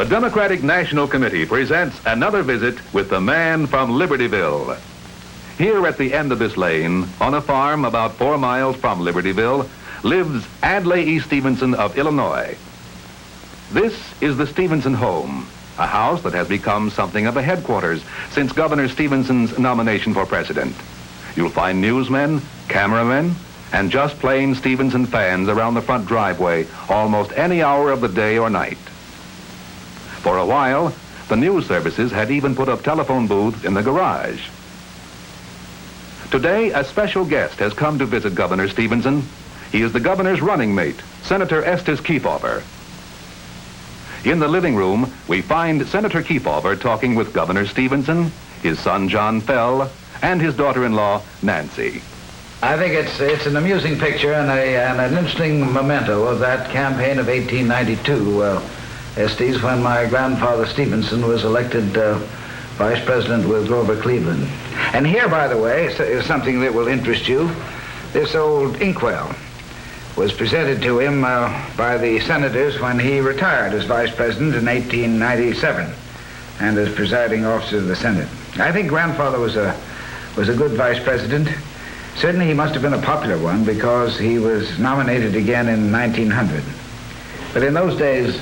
The Democratic National Committee presents another visit with the man from Libertyville. Here at the end of this lane, on a farm about 4 miles from Libertyville, lives Adlai E. Stevenson of Illinois. This is the Stevenson home, a house that has become something of a headquarters since Governor Stevenson's nomination for president. You'll find newsmen, cameramen, and just plain Stevenson fans around the front driveway almost any hour of the day or night. For a while, the news services had even put up telephone booths in the garage. Today, a special guest has come to visit Governor Stevenson. He is the governor's running mate, Senator Estes Kefauver. In the living room, we find Senator Kefauver talking with Governor Stevenson, his son John Fell, and his daughter-in-law, Nancy. I think it's an amusing picture and an interesting memento of that campaign of 1892, Estes, when my grandfather Stevenson was elected vice president with Grover Cleveland. And here, by the way, is something that will interest you. This old inkwell was presented to him by the senators when he retired as vice president in 1897 and as presiding officer of the Senate. I think grandfather was a good vice president. Certainly he must have been a popular one because he was nominated again in 1900. But in those days,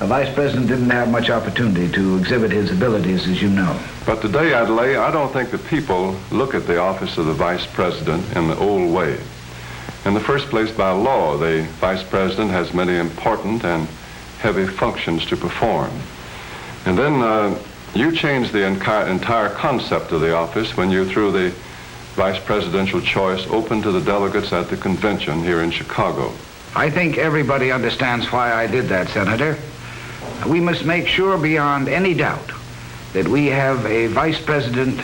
a vice president didn't have much opportunity to exhibit his abilities, as you know. But today, Adlai, I don't think that people look at the office of the vice president in the old way. In the first place, by law, the vice president has many important and heavy functions to perform. And then you changed the entire concept of the office when you threw the vice presidential choice open to the delegates at the convention here in Chicago. I think everybody understands why I did that, Senator. We must make sure beyond any doubt that we have a vice president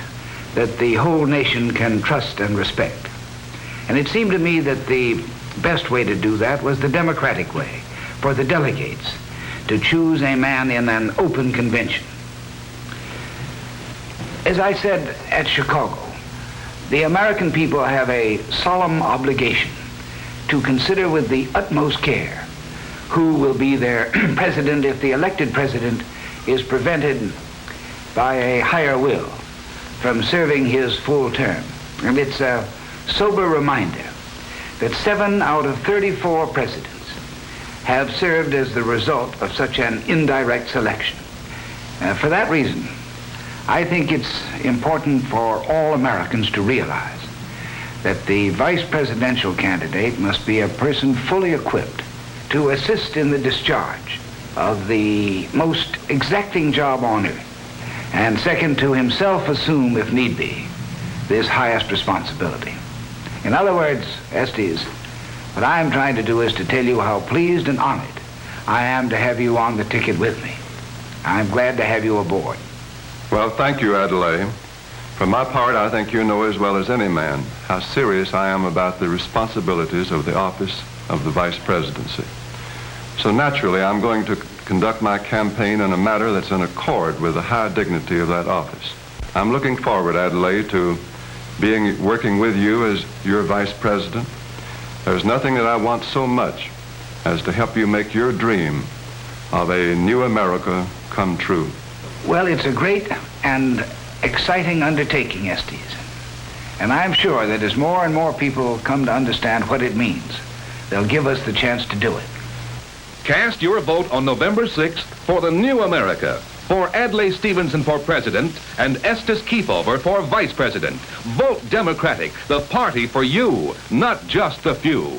that the whole nation can trust and respect. And it seemed to me that the best way to do that was the democratic way, for the delegates to choose a man in an open convention. As I said at Chicago, the American people have a solemn obligation to consider with the utmost care who will be their president if the elected president is prevented by a higher will from serving his full term. And it's a sober reminder that 7 out of 34 presidents have served as the result of such an indirect selection. For that reason, I think it's important for all Americans to realize that the vice presidential candidate must be a person fully equipped to assist in the discharge of the most exacting job on earth, and second, to himself assume, if need be, this highest responsibility. In other words, Estes, what I'm trying to do is to tell you how pleased and honored I am to have you on the ticket with me. I'm glad to have you aboard. Well, thank you, Adlai. For my part, I think you know as well as any man how serious I am about the responsibilities of the office of the vice presidency. So naturally, I'm going to conduct my campaign in a manner that's in accord with the high dignity of that office. I'm looking forward, Adlai, to working with you as your vice president. There's nothing that I want so much as to help you make your dream of a new America come true. Well, it's a great and exciting undertaking, Estes. And I'm sure that as more and more people come to understand what it means, they'll give us the chance to do it. Cast your vote on November 6th for the new America, for Adlai Stevenson for president and Estes Kefauver for vice president. Vote Democratic, the party for you, not just the few.